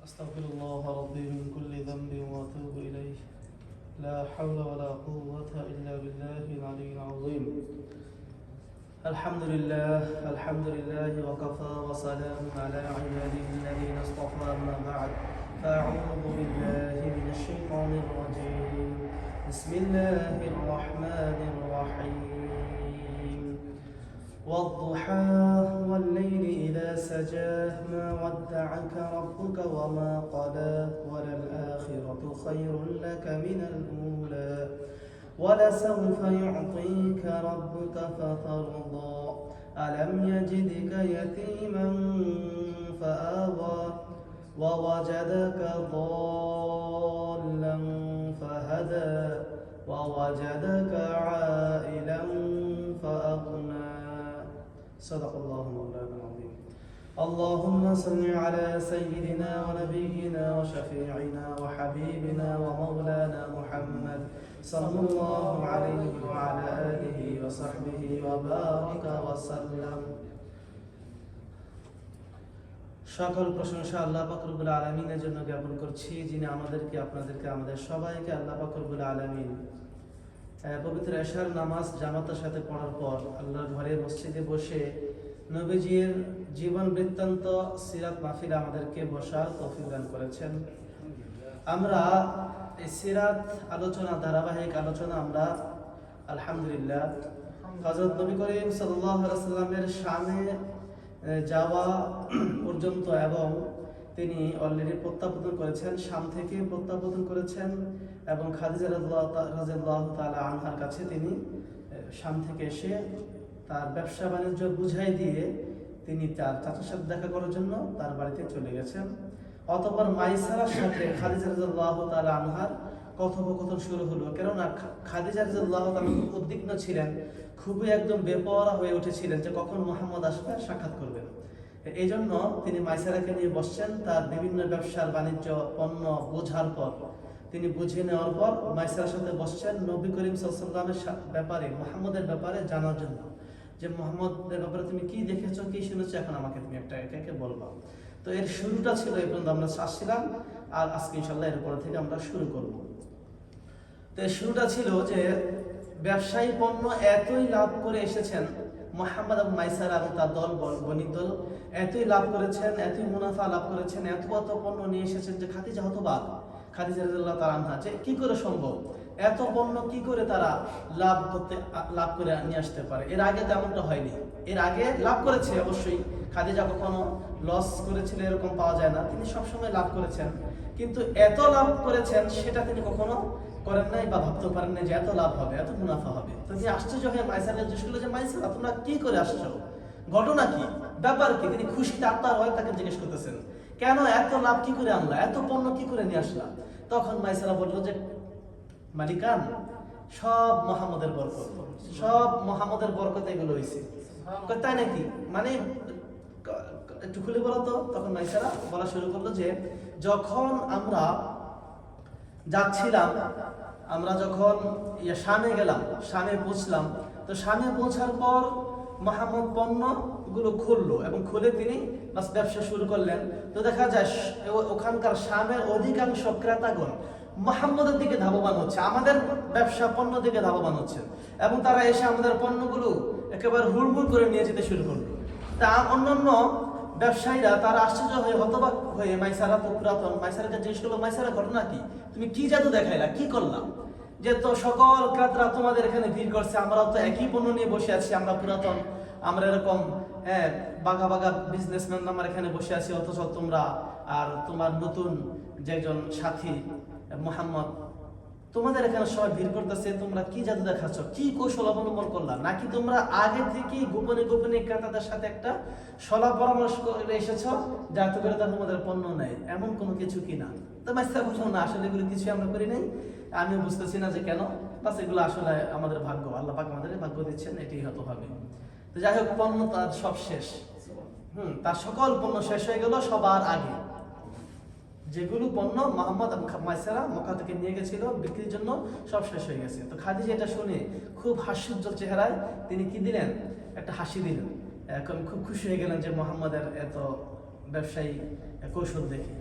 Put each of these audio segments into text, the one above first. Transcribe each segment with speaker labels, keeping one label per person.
Speaker 1: أستغفر الله ربي من كل ذنب وأتوب إليه. لا حول ولا قوة إلا بالله العلي العظيم. الحمد لله وكفى وسلام على عباده الذين اصطفى. أما بعد فأعوذ بالله من الشيطان الرجيم. بسم الله الرحمن الرحيم. والضحى والليل إذا سجاه ما ودعك ربك وما قلى وللآخرة خير لك من الأولى ولسوف يعطيك ربك فترضى ألم يجدك يتيما فآوى ووجدك ضالا فهدى ووجدك عائلا فأغنى. صدق الله مولانا العظيم. اللهم صل على سيدنا ونبينا وشفيعنا وحبيبنا ومولانا محمد صلى الله عليه وعلى آله وصحبه وبارك وسلم. সকল প্রশংসা আল্লাহ পাক রব্বুল আলামিনের জন্য জ্ঞাপন করছি, যিনি আমাদেরকে আপনাদেরকে আমাদের সবাইকে আল্লাহ পাক রব্বুল আলামিন পবিত্র এশার নামাজ জামাতের সাথে পড়ার পর আল্লাহর ঘরে মসজিদে বসে নবীজির জীবন বৃত্তান্ত সিরাত মাহফিলে আমাদেরকে বসার তৌফিক দান করেছেন। আমরা এই সিরাত আলোচনা, ধারাবাহিক আলোচনা আমরা আলহামদুলিল্লাহ হযরত নবী করিম সাল্লাল্লাহু আলাইহি ওয়াসাল্লামের শানে যাওয়া পর্যন্ত, এবং তিনি অলরেডি প্রত্যাবর্তন করেছেন, শাম থেকে প্রত্যাবর্তন করেছেন এবং খাদিজা রাদিয়াল্লাহু তাআলা আনহার কাছে তিনি শাম থেকে এসে তার ব্যবসা বাণিজ্য বুঝাই দিয়ে তিনি তার চাচার সাথে দেখা করার জন্য তার বাড়িতে চলে গেছেন। অতঃপর মাইসারার সাথে খাদিজা রাদিয়াল্লাহু তাআলা আনহার কথোপকথন শুরু হলো। কেননা খাদিজা রাদিয়াল্লাহু তাআলা খুব উদ্বিগ্ন ছিলেন, খুবই একদম বেপরোয়া হয়ে উঠেছিলেন যে কখন মুহাম্মদ আসবে, সাক্ষাৎ করবেন। এই জন্য তিনি মাইসারাকে নিয়ে বসছেন। তার বিভিন্ন ব্যবসার বাণিজ্য পণ্য বোঝার পর, তিনি বুঝে নেওয়ার পর মাইসারার সাথে বসছেন নবী করিম সাল্লাল্লাহু আলাইহি ওয়াসাল্লামের ব্যাপারে, মুহাম্মদের ব্যাপারে জানার জন্য, যে মুহাম্মদের ব্যাপারে তুমি কি দেখেছো, কি শুনেছো, এখন আমাকে তুমি একটা একে একে বলবা। তো এর শুরুটা ছিল এই পর্যন্ত আমরা আসছিলাম, আর আজকে ইনশাআল্লাহ এরপর থেকে আমরা শুরু করব। তো এর শুরুটা ছিল যে ব্যবসায়ী পণ্য এতই লাভ করে এসেছেন মুহাম্মদ এবং মাইসারা এবং তার দল, বণিক দল এতই লাভ করেছেন, এতই মুনাফা লাভ করেছেন, এত পণ্য নিয়ে এসেছেন যে খাদিজা হতবাক, খাদিজা রাদিয়াল্লাহু তাআলা আনহা, যে কি করে সম্ভব, এত পণ্য কি করে তারা লাভ করে নিয়ে আসতে পারে। এর আগে তেমনটা হয়নি। এর আগে লাভ করেছে অবশ্যই, খাদিজা কখনো লস করেছিল এরকম পাওয়া যায় না, তিনি সবসময় লাভ করেছেন, কিন্তু এত লাভ করেছেন সেটা তিনি কখনো করেন নাই বা ভাবতে পারেন না যে এত লাভ হবে, এত মুনাফা হবে। তো তিনি আশ্চর্য হয়ে মাইসারা জিজ্ঞেস করলো যে মাইসারা, তোমরা কি করে আসছো, ঘটনা কি, ব্যাপার কি? তিনি খুশিতে আত্মার হয়ে তাকে জিজ্ঞেস করতেছেন, কেন এত লাভ কি করে আনলা, এত পণ্য কি করে নিয়ে আসলা? তখন মাইসারা বললো যে মালিকান, সব মুহাম্মদের বরকত, সব মুহাম্মদের বরকতে এগুলো হয়েছে। তাই নাকি? মানে একটু খুলে বলো তো। তখন মাইসারা বলা শুরু করলো যে যখন আমরা যাচ্ছিলাম, আমরা যখন শামে গেলাম, শামে পৌঁছলাম, তো শামে পৌঁছার পর মুহাম্মদ পণ্যগুলো খুললো এবং খুলে তিনি ব্যবসা শুরু করলেন। তো দেখা যায় ওখানকার শামের অধিকাংশ ক্রেতাগণ মুহাম্মদের দিকে ধাবমান হচ্ছে, আমাদের ব্যবসা পণ্য দিকে ধাবমান হচ্ছে, এবং তারা এসে আমাদের পণ্যগুলো একেবারে হুড়মুড় করে নিয়ে যেতে শুরু করলো। তা অন্যান্য ব্যবসায়ীরা তারা আশ্চর্য হয়ে হতবাক হয়ে মাইসারা তো পুরাতন, মাইসারাকে জিজ্ঞেস করলো, মাইসারা ঘটনা কি, তুমি কি জাদু দেখাইলা, কি করলাম, যে তো সকল ক্রেতারা তোমাদের এখানে ভিড় করছে, আমরাও তো একই পণ্য নিয়ে বসে আছি, আমরা পুরাতন, আমরা এরকম বাঘা বাঘা বিজনেসম্যান আমার এখানে বসে আছি, অথচ তোমরা আর তোমার নতুন যে একজন সাথী মুহাম্মদ, তোমাদের এখানে সবাই ভিড় করতেছে, তোমরা কি জাদু দেখাচ্ছ, কি কৌশল অবলম্বন করলা, নাকি তোমরা আগে থেকে গোপনে গোপনে ক্রেতাদের সাথে একটা সলা পরামর্শ করে এসেছো যাতে করে তারা তোমাদের পণ্য নেয়, এমন কোনো কিছু কিনা? তো মাইসারা বুঝলাম না, আসলে এগুলো কিছু আমরা করি নাই, আমিও বুঝতেছি না যে কেন, বাস এগুলো আসলে আমাদের ভাগ্য, আল্লাহ পাক আমাদের ভাগ্য দিচ্ছেন, এটাই হতে হবে। তো যাই হোক, পণ্য তার সব শেষ, তার সকল পণ্য শেষ হয়ে গেল সবার আগে। যেগুলো পণ্য মুহাম্মদ এবং মাইসারা মক্কা থেকে নিয়ে গেছিল বিক্রির জন্য, সব শেষ হয়ে গেছে। তো খাদিজা এটা শুনে খুব হাস্যোজ্জ্বল চেহারায় তিনি কি দিলেন, একটা হাসি দিলেন, এখন খুব খুশি হয়ে গেলেন যে মুহাম্মদের এত ব্যবসায়ী কৌশল দেখে।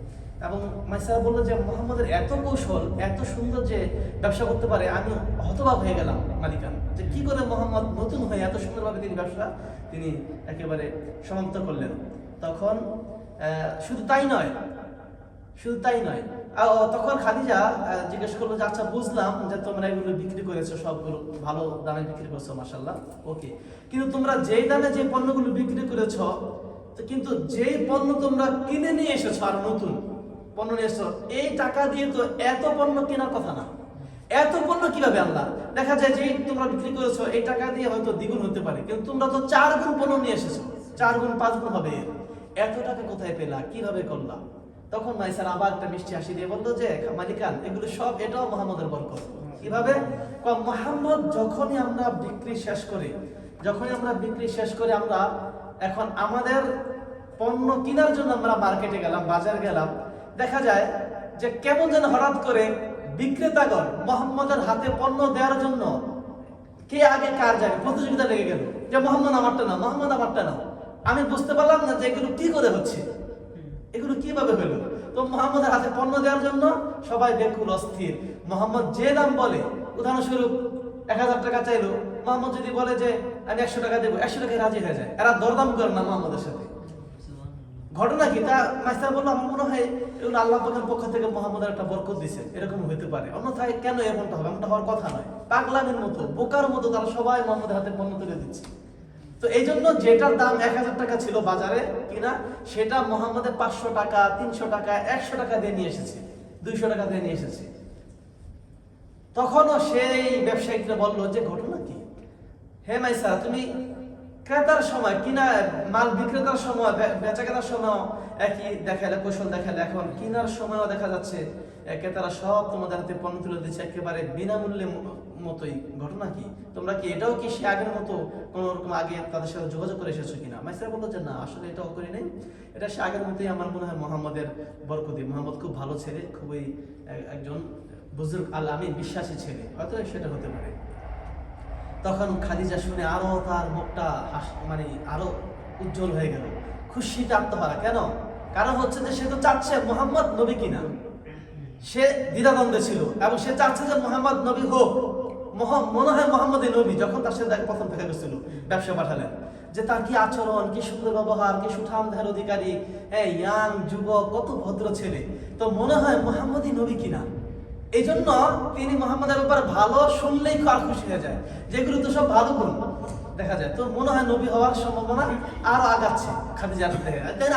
Speaker 1: এবং মাইসারা বললো যে মোহাম্মদের এত কৌশল, এত সুন্দর যে ব্যবসা করতে পারে, আমি হতবাক হয়ে গেলাম মালিকান, যে কি করে মোহাম্মদ নতুন হয়ে এত সুন্দরভাবে তিনি ব্যবসা তিনি একেবারে সমাপ্ত করলেন। তখন শুধু তাই নয়, তখন খাদিজা জিজ্ঞেস করলো যে আচ্ছা বুঝলাম যে তোমরা এগুলো বিক্রি করেছো, সবগুলো ভালো দামে বিক্রি করছো, মাশাআল্লাহ, ওকে, কিন্তু তোমরা যেই দামে যে পণ্যগুলো বিক্রি করেছো, কিন্তু যেই পণ্য তোমরা কিনে নিয়ে এসেছো, আর নতুন পণ্য নিয়ে এসেছো, এই টাকা দিয়ে তো এত পণ্য কেনার কথা না। এত পণ্য কিভাবে আনলা? দেখা যায় যে তোমরা বিক্রি করেছো এই টাকা দিয়ে হয়তো দ্বিগুণ হতে পারে, কিন্তু তোমরা তো 4 গুণ পণ্য নিয়ে এসেছো, 4 গুণ 5 গুণ হবে, এত টাকা কোথায় পেলা, কিভাবে করলা? তখন মাইসার আবার একটা মিষ্টি হাসি দিয়ে বললো যে মালিকান, এগুলো সব এটাও মুহাম্মদের বরকত। কিভাবে? মুহাম্মদ যখনই আমরা বিক্রি শেষ করে আমরা এখন আমাদের পণ্য কেনার জন্য আমরা মার্কেটে গেলাম, বাজার গেলাম, দেখা যায় যে কেমন যেন হঠাৎ করে বিক্রেতাগণ মুহাম্মদের হাতে পণ্য দেওয়ার জন্য কে আগে কার জায়গায় প্রতিযোগিতা লেগে গেল, যে মোহাম্মদ আমারটা না। আমি বুঝতে পারলাম না যে এগুলো কি করে হচ্ছে, এগুলো কিভাবে হলো। তো মুহাম্মদের হাতে পণ্য দেওয়ার জন্য সবাই বেকুল, অস্থির। মুহাম্মদ যে দাম বলে, উদাহরণস্বরূপ 1000 টাকা চাইলো, মুহাম্মদ যদি বলে যে আমি 100 টাকা দেবো, 100 টাকায় রাজি হয়ে যায়। এরা দরদাম করে না মুহাম্মদের সাথে। ঘটনা কি? তা মাস্টার বললো আমার মনে হয় এগুলো আল্লাহ পাকের পক্ষ থেকে মুহাম্মদের একটা বরকত দিছে, এরকম হতে পারে, অন্যথায় কেন এমনটা হবে? এমনটা হওয়ার কথা নয়। পাগলামের মতো, বোকার মতো তারা সবাই মুহাম্মদের হাতে পণ্য তুলে দিচ্ছে। তো এই জন্য যেটার দাম 1000 টাকা ছিল বাজারে কিনা, সেটা মুহাম্মদের 500 টাকা, 300 টাকা, 100 টাকা দিয়ে নিয়ে এসেছে, 200 টাকা দিয়ে নিয়ে এসেছে। তখনও সেই ব্যবসায়িকরা বললো যে ঘটনা কি? হে মাইসা, তুমি ক্রেতার সময় কিনা মাল বিক্রেতার সময়, বেচা কেনার সময় একই দেখালে, কৌশল দেখালে, এখন কেনার সময়ও দেখা যাচ্ছে ক্রেতারা সব তোমাদের হাতে পণ্য তুলে দিচ্ছে একেবারে বিনামূল্যে মতোই। ঘটনা কি? তোমরা কি এটাও কি সে আগের মতো কোন রকম আগে তাদের সাথে যোগাযোগ করে এসেছো কিনা? মাইসা বললো যে না, আসলে এটাও করি নাই, এটা সে আগের মতোই। আমার মনে হয় মুহাম্মদের বরকতি, মুহাম্মদ খুব ভালো ছেলে, খুবই একজন বুজুর্গ আল আমিন, বিশ্বাসী ছেলে, হয়তো সেটা হতে পারে। তখন খাদিজা শুনে আরো তার মুখটা মানে আরো উজ্জ্বল হয়ে গেল, খুশিতে আত্মহারা। কেন? কারণ হচ্ছে যে সে তো চাচ্ছে মুহাম্মদ নবী কিনা, সে দ্বিধাদ্বন্দ্বে ছিল এবং সে চাচ্ছে যে মুহাম্মদ নবী হোক। মনে হয় মুহাম্মদই নবী। যখন তার সাথে প্রথম দেখা গেছিল, ব্যবসা পাঠালেন, যে তার কি আচরণ, কি সুন্দর ব্যবহার, কি সুঠাম দেহের অধিকারী, হ্যাঁ, ইয়াং যুবক, কত ভদ্র ছেলে, তো মনে হয় মুহাম্মদই নবী কিনা। এই জন্য তিনি মুহাম্মদের ব্যাপারে ভালো শুনলেই আর খুশি হয়ে যায়, যেগুলো তো সব ভালো গুণ দেখা যায়। তো মনে হয় নবী হওয়ার সম্ভাবনা আরো আগাচ্ছে, খাদিজা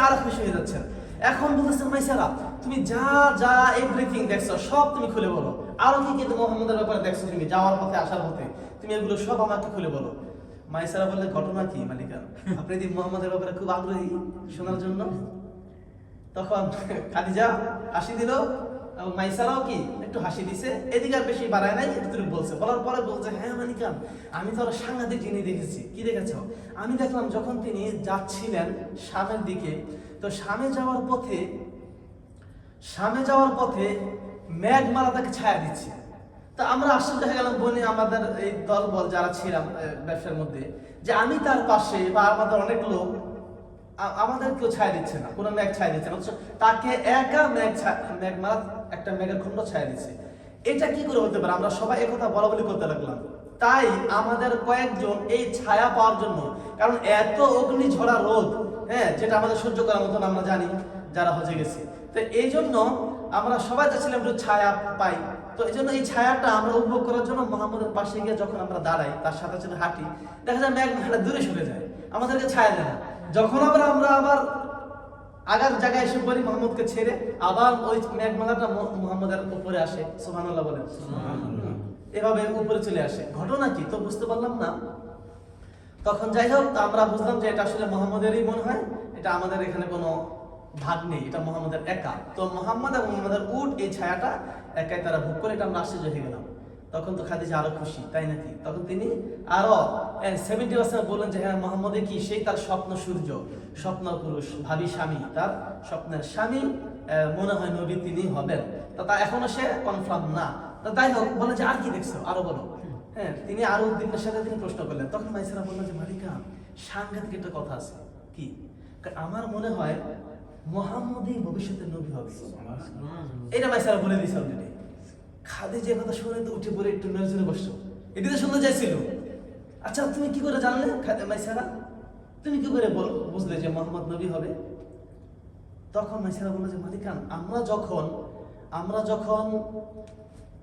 Speaker 1: আরো খুশি হয়ে যাচ্ছেন। এখন বলতেছেন মাইসারা, তুমি যা যা এভরিথিং দেখছো সব তুমি খুলে বলো, আরো কি কিন্তু মুহাম্মদের ব্যাপারে দেখছো তুমি যাওয়ার পথে, আসার পথে, তুমি এগুলো সব আমাকে খুলে বলো। মাইসারা বললে ঘটনা কি মালিকা, আপনি কি মুহাম্মদের ব্যাপারে খুব আগ্রহী শোনার জন্য? তখন খাদিজা হাসি দিল এবং মাইসারাও কি একটু হাসি দিছে, এদিকে আর বেশি বাড়ায় নাই, একটু বলছে। বলার পরে বলছে, হ্যাঁ মালিকান, আমি তো আরো সাংঘাতিক জিনিস দেখেছি। কি দেখেছ? আমি দেখলাম যখন তিনি যাচ্ছিলেন শামের দিকে, তো শামে যাওয়ার পথে মেঘমালা তাকে ছায়া দিচ্ছে। তা আমরা আশ্চর্য হয়ে গেলাম, বনি আমাদের এই দলবল যারা ছিলাম ব্যবসার মধ্যে, যে আমি তার পাশে বা আমাদের অনেক লোক, আমাদের কেউ ছায়া দিচ্ছে না, কোনো মেঘ ছায়া দিচ্ছে না, তাকে একা মেঘমালা একটা মেঘের খণ্ড ছায়া দিচ্ছে। এটা কি করে হতে পারে? আমরা সবাই একথা বলা বলি করতে লাগলাম। তাই আমাদের কয়েকজন এই ছায়া পাওয়ার জন্য, কারণ এত অগ্নি ঝরা রোদ, হ্যাঁ, যেটা আমাদের সহ্য করার মতন আমরা জানি যারা হজে গেছি, তো এই জন্য আমরা সবাই চাচ্ছিলাম একটু ছায়া পাই। তো এই জন্য এই ছায়াটা আমরা উপভোগ করার জন্য মুহাম্মদের পাশে গিয়ে যখন আমরা দাঁড়াই, তার সাথে সাথে হাঁটি, দেখা যায় মেঘমালা দূরে সরে যায়, আমাদেরকে ছায়া দেয় না। যখন আমরা আবার আগার জায়গায় এসে পড়ি, মুহাম্মদকে ছেড়ে আবার ওই মেঘমালাটা মুহাম্মদের উপরে আসে, সুবহানাল্লাহ বলেন, এভাবে উপরে চলে আসে। ঘটনা কি? তো বুঝতে পারলাম না। তখন যাই হোক, আমরা বুঝলাম যে এটা আসলে মুহাম্মদেরই মনে হয়, এটা আমাদের এখানে কোনো ভাগ নেই, এটা মুহাম্মদের একা। তো মুহাম্মদ এবং মুহাম্মদের উট এই ছায়াটা একাই তারা ভোগ করে, এটা আমরা আশ্চর্য হয়ে গেলাম। তখন তো খাদিজা আরো খুশি, তাই নাকি? তখন তিনি আরো 70% বললেন যে হ্যাঁ, মুহাম্মদে কি সেই তার স্বপ্ন সূর্য, স্বপ্ন পুরুষ, ভাবি স্বামী, তার স্বপ্নের স্বামী মনে হয় নবী তিনি হবেন। তা এখনো সে কনফার্ম না। তা তাই হোক, বলে যে আর কি দেখছো, আরো বলো। হ্যাঁ, তিনি আরো উদ্দিনের সাথে তিনি প্রশ্ন করলেন। তখন মাইসারা বললো যে মালিকা, সাংঘাতিক একটা কথা আছে। কি? আমার মনে হয় মুহাম্মদই ভবিষ্যতে নবী হবে। এটা মাইসারা বলে দিয়েছে অলরেডি। খাদিজা কথা শুনে তো উঠে পড়ে একটু নজরে বসছো, এটি তো শুনতে চাইছিল। আচ্ছা তুমি কি করে জানলে মাইসারা, তুমি কি করে বুঝলে যে মোহাম্মদ নবী হবে? তখন মাইসারা বললো যে মালিকান, আমরা যখন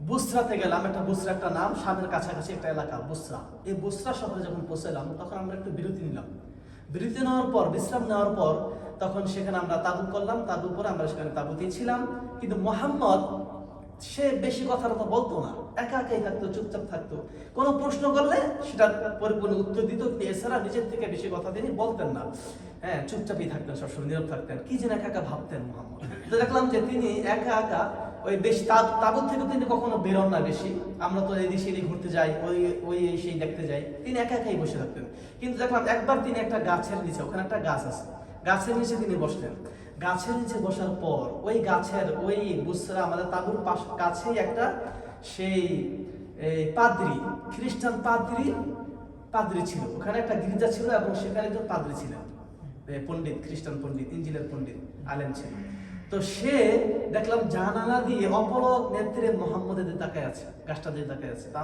Speaker 1: বুসরাতে গেলাম, বুসরা একটা নাম, শামের কাছাকাছি একটা এলাকা বুসরা, এই বুসরা শহরে যখন পৌঁছালাম তখন আমরা একটু বিরতি নিলাম। বিরতি নেওয়ার পর, বিশ্রাম নেওয়ার পর তখন সেখানে আমরা তাবু করলাম, তাবু করে আমরা সেখানে তাবুতেই ছিলাম। কিন্তু মোহাম্মদ সে বেশি কথা বলতো না, একা একাই থাকতো, চুপচাপ থাকতো। কোনো প্রশ্ন করলে সেটা পরিপূর্ণ উত্তর দিত, এছাড়া নিজের থেকে বেশি কথা তিনি বলতেন না। হ্যাঁ, চুপচাপই থাকতেন, সবসময় নীরব থাকতেন। কি যেন একা একা ভাবতেন মোহাম্মদ। তো দেখলাম যে তিনি একা একা ওই বেশ তাবুত থেকে তিনি কখনো বেরোন না বেশি। আমরা তো এই দিকে ঘুরতে যাই, ওই সেই দেখতে যাই, তিনি একা একাই বসে থাকতেন। কিন্তু দেখলাম একবার তিনি একটা গাছের নিচে, ওখানে একটা গাছ আছে, গাছের নিচে তিনি বসলেন। গাছের নিচে বসার পর ওই গাছের ওই বুসরা আমাদের তাবুর কাছেই একটা সেই পাদ্রী, খ্রিস্টান পাদ্রী ছিল। ওখানে একটা গির্জা ছিল এবং সেখানে একজন পাদ্রী ছিলেন, পণ্ডিত, খ্রিস্টান পণ্ডিত, ইঞ্জিলের পণ্ডিত, আলেম ছিল। তো সে দেখলাম জানালা দিয়ে অপলক নেত্রে মোহাম্মদের দিকে তাকায় আছে, গাছটা দিয়ে তাকায় আছে। তো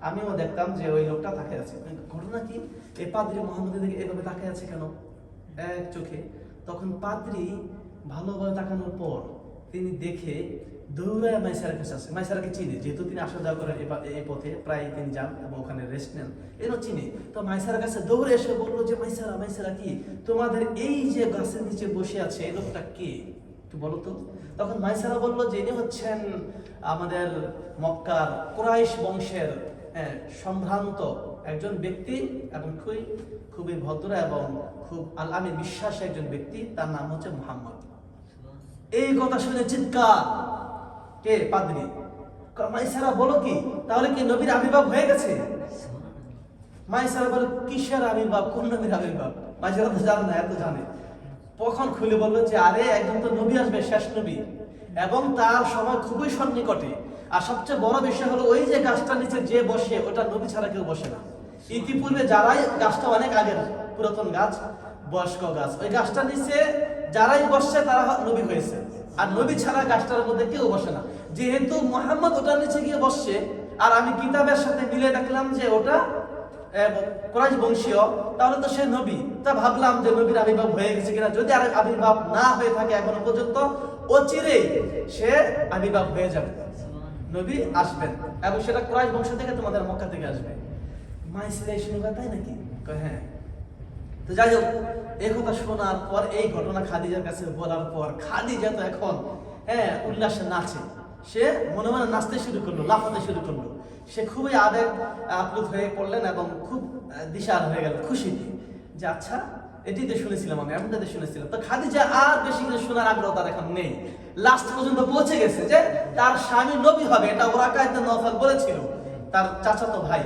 Speaker 1: আমিও দেখতাম যে ওই লোকটা তাকায় আছে। ঘটনা কি, এই পাদ্রী মোহাম্মদের দিকে এভাবে তাকায় আছে কেন এক চোখে? তখন পাদ্রী ভালোভাবে তাকানোর পর তিনি দেখে দৌড়ায় মাইসারার কাছে আসে। মাইসারাকে চিনে, যেহেতু তিনি আসা যাওয়া করেন এই পথে, প্রায় তিনি যান এবং ওখানে রেস্ট নেন, এরও চিনে। তো মাইসারার কাছে দৌড়ে এসে বললো যে মাইসারা কি তোমাদের এই যে গাছের নিচে বসে আছে এই লোকটা কে, একটু বলো তো। তখন মাইসারা বললো যে ইনি হচ্ছেন আমাদের মক্কার কুরাইশ বংশের সম্ভ্রান্ত একজন ব্যক্তি এবং খুবই ভদ্র এবং খুব আল্লামে বিশ্বাসী একজন ব্যক্তি, তার নাম হচ্ছে মুহাম্মদ। এই কথা শুনে চিৎকার, কে? পাদ্রী। মাইসারা বলো কি, তাহলে কি নবীর আবির্ভাব হয়ে গেছে? মাইসারা বলো কিসের আবির্ভাব, কোন নবীর আবির্ভাব? মাইসারা তো জানে না, এত জানে। তখন খুলে বললো যে আরে একজন তো নবী আসবে, শেষ নবী, এবং তার সময় খুবই সন্নিকটে। আর সবচেয়ে বড় বিষয় হলো ওই যে গাছটার নিচে যে বসে, ওটা নবী ছাড়া কেউ বসে না। ইতিপূর্বে যারাই, গাছটা অনেক আগের পুরাতন গাছ, বয়স্ক গাছ, ওই গাছটার নিচে যারাই বসছে তারা নবী হয়েছে, আর নবী ছাড়া গাছটার মধ্যে কেউ বসে না। যেহেতু মুহাম্মদ ওটার নিচে গিয়ে বসছে, আর আমি কিতাবের সাথে মিলে দেখলাম যে ওটা কুরাইশ বংশীয়, তাহলে তো সে নবী। তা ভাবলাম যে নবীর আবির্ভাব হয়ে গেছে কিনা। যদি আর আবির্ভাব না হয়ে থাকে এখনো পর্যন্ত, অচিরেই সে আবির্ভাব হয়ে যাবে, নবী আসবেন, এবং সেটা কুরাইশ বংশ থেকে, তোমাদের মক্কা থেকে আসবে। মাইসারা শুনে, তাই নাকি? হ্যাঁ। তো যাই হোক, এই কথা শোনার পর, এই ঘটনা খাদিজার কাছে বলার পর, খাদিজা তো এখন উল্লাসে নাচে। সে মনে মনে নাচতে শুরু করলো, লাফাতে শুরু করলো। সে খুবই আবেগ আপ্লুত হয়ে পড়লেন এবং খুব দিশাহারা হয়ে গেল খুশিতে, যে আচ্ছা এটিতে শুনেছিলাম, আমি এমনটাতে শুনেছিলাম। তো খাদিজা আর বেশি কিছু শোনার আগ্রহ তার এখন নেই। লাস্ট পর্যন্ত পৌঁছে গেছে যে তার স্বামী নবী হবে, এটা ওরাকা ইবনে নওফাল বলেছিল, তার চাচাতো ভাই।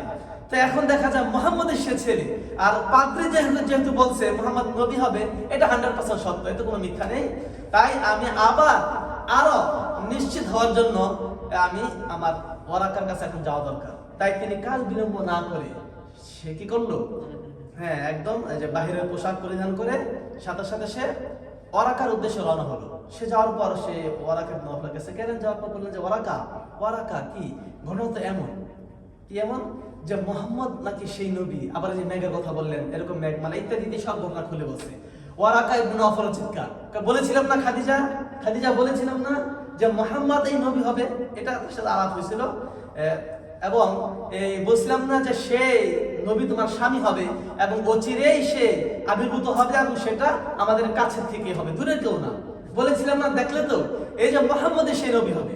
Speaker 1: তো এখন দেখা যায় মুহাম্মদের সে ছেলে, আর পাদ্রী যেহেতু বলছে মুহাম্মদ নবী হবে, এটা 100% সত্য, এতে কোনো মিথ্যা নেই। তাই আমি আরো নিশ্চিত হওয়ার জন্য আমি আমার ওরাকার কাছে এখন যাওয়া দরকার। তাই তিনি কাল বিলম্ব না করে সে কি করলো, একদম যে বাহিরের পোশাক পরিধান করে সাথে সাথে সে ওরাকার উদ্দেশ্যে রওনা হলো। সে যাওয়ার পর সে ওরাকা ইবনে নওফালের কাছে গেলেন, যাওয়ার পর বললেন যে ওরাকা কি ঘটনা তো এমন, কি এমন যে মুহাম্মদ নাকি সেই নবী, আবার যে মেঘের কথা বললেন, এরকম মেঘমালা ইত্যাদি সব ঘটনা খুলে বলছে। ওরাকা ইবনে নওফাল চিৎকার, বলেছিলাম না খাদিজা বলেছিলাম না যে মুহাম্মদ এই নবী হবে, এটা তার সাথে আলাপ হয়েছিল। এবং বলছিলাম না যে সে নবী তোমার স্বামী হবে এবং অচিরেই সে আবির্ভূত হবে, এবং সেটা আমাদের কাছে থেকে হবে, দূরে কেউ না। বলেছিলাম না, দেখলে তো এই যে মুহাম্মদই সেই নবী হবে।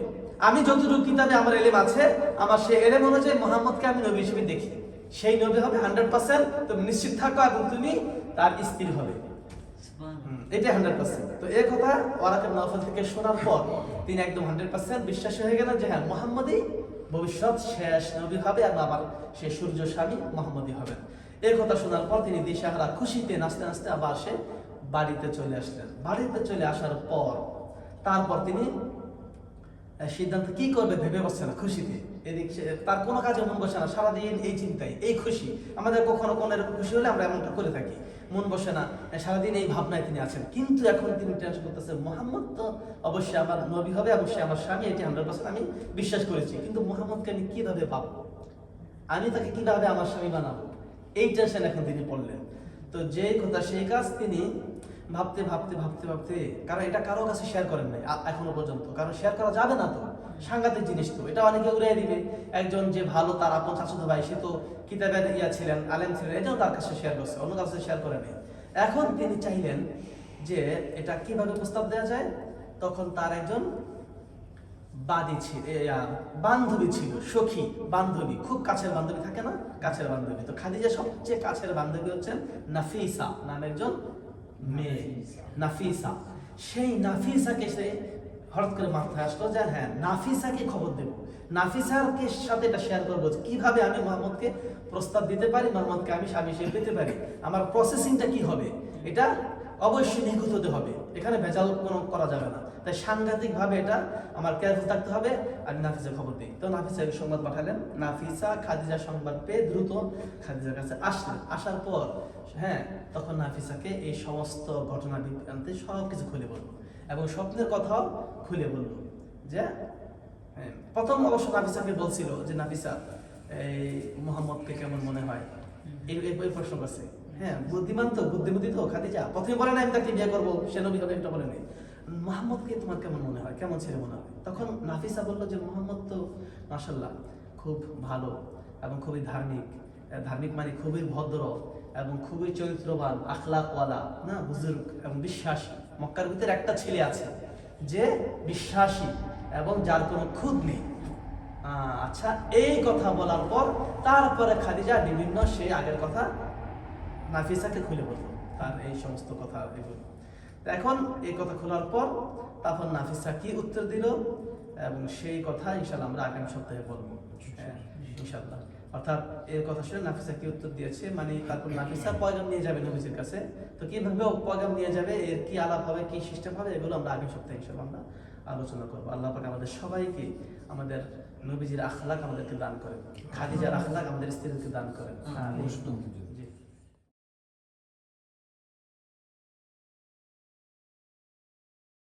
Speaker 1: আমি যতটুকু কিতাবে আমার এলেম আছে, আমার সেই এলেম অনুযায়ী মুহাম্মদকে আমি নবী হিসেবে দেখি, সেই নবী হবে 100%। তুমি নিশ্চিত থাকো এবং তুমি তার স্ত্রী হবে, এটা 100%। তো এই কথা ওরাকা ইবনে নওফাল থেকে শোনার পর তিনি একদম 100% বিশ্বাসী হয়ে গেলেন যে হ্যাঁ, মুহাম্মদই ভবিষ্যৎ শেষ নবী হবে, এবং আবার সে সূর্য স্বামী মুহাম্মদই হবেন। এই কথা শোনার পর তিনি দিশাহারা খুশিতে নাচতে নাচতে আবার সে বাড়িতে চলে আসলেন। বাড়িতে চলে আসার পর তারপর তিনি সিদ্ধান্ত কি করবে ভেবে বসছে না খুশিতে, এদিক তার কোনো কাজে মন বসে না, সারাদিন এই চিন্তায় এই খুশি। আমাদের কখনো কোনো এরকম খুশি হলে আমরা এমনটা করে থাকি, মন বসে না, সারাদিন এই ভাবনায় তিনি আছেন। কিন্তু এখন তিনি টেনশন করতেছে, মোহাম্মদ তো অবশ্যই আমার নবী হবে, অবশ্যই আমার স্বামী, এটি 100% আমি বিশ্বাস করেছি, কিন্তু মোহাম্মদকে আমি কিভাবে পাবো, আমি তাকে কিভাবে আমার স্বামী বানাবো, এই টেনশন এখন তিনি পড়লেন। তো যেই কথা সেই কাজ, তিনি ভাবতে ভাবতে ভাবতে ভাবতে, কারণ এটা কারো কাছে শেয়ার করেন নাই এখনো পর্যন্ত, কারণ শেয়ার করা যাবে না, তো সাংঘাতিক জিনিস, তো এটা অনেকে উড়াই দিবে। একজন যে ভালো তার আপন চাচাতো ভাই, সে তো কিতাবের ছিলেন, আলেম ছিলেন, এটাও তার কাছে শেয়ার করছে, অন্য কাছে শেয়ার করে নেই। এখন তিনি চাইলেন যে এটা কিভাবে প্রস্তাব দেওয়া যায়। তখন তার একজন বান্ধবী ছিল, সখী বান্ধবী, খুব কাছের বান্ধবী থাকে না, কাছের বান্ধবী। তো খাদিজা সবচেয়ে কাছের বান্ধবী হচ্ছেন নাফিসা নামে একজন মেয়ে, নাফিসা। সেই নাফিসাকে সে হঠাৎ করে মাথায় আসলো যে হ্যাঁ, নাফিসাকে খবর দেব, নাফিসার সাথে এটা শেয়ার করবো কিভাবে আমি মোহাম্মদকে প্রস্তাব দিতে পারি, মোহাম্মদকে আমি স্বামী হিসেবে পেতে পারি, আমার প্রসেসিংটা কি হবে, এটা অবশ্যই নিখুঁত হতে হবে, এখানে ভেজাল কোনো করা যাবে না। তাই সাংঘাতিক ভাবে এটা আমার কেয়ারফুল থাকতে হবে। আমি নাফিসা খবর দিই। তো নাফিসা সংবাদ পাঠালেন। নাফিসা খাদিজার সংবাদ পেয়ে দ্রুত খাদিজার কাছে আসলেন। আসার পর হ্যাঁ, তখন নাফিসাকে এই সমস্ত ঘটনা বৃত্তান্তে সব কিছু খুলে বলল এবং স্বপ্নের কথাও খুলে বলল। যে প্রথম অবশ্য নাফিসাকে বলছিল যে নাফিসা, এই মোহাম্মদকে কেমন মনে হয়, এই প্রশ্ন করছে। হ্যাঁ, বুদ্ধিমান তো, বুদ্ধিমতী তো খাদিজা। প্রথমে বলে না আমি তাকে বিয়ে করবো, সে নবী হবে, এটা বলে নেই। মোহাম্মদকে তোমার কেমন মনে হয়, কেমন ছেলে মনে হয়? তখন নাফিসা বললো যে মোহাম্মদ তো মাশাআল্লাহ খুব ভালো এবং খুবই ধার্মিক, ধার্মিক মানে খুবই ভদ্র এবং খুবই চরিত্রবান, আখলাকওয়ালা, না বুজুর্গ এবং বিশ্বাসী। মক্কার ভিতরে একটা ছেলে আছে যে বিশ্বাসী এবং যার কোনো খুঁত নেই। আচ্ছা, এই কথা বলার পর তারপরে খাদিজা বিভিন্ন সেই আগের কথা নাফিসাকে খুলে বলল, তার এই সমস্ত কথা এগুলো। এখন এই কথা খোলার পর তখন নাফিসা কি উত্তর দিল এবং সেই কথা ইনশাআল্লাহ আমরা আগামী সপ্তাহে বলবো ইনশাআল্লাহ। অর্থাৎ এর কথা শুনে নাফিসা কি উত্তর দিয়েছে, মানে তারপর নাফিসা পয়গাম নিয়ে যাবে নবীজির কাছে। তো কিভাবে পয়গাম নিয়ে যাবে, এর কি আলাপ হবে, কি সিস্টেম হবে, এগুলো আমরা আগামী সপ্তাহে ইনশাআল্লাহ আমরা আলোচনা করবো। আল্লাহ পাক আমাদের সবাইকে আমাদের নবীজির আখলাক আমাদেরকে দান করেন, খাদিজার আখলাক আমাদের স্ত্রীদেরকে দান করেন।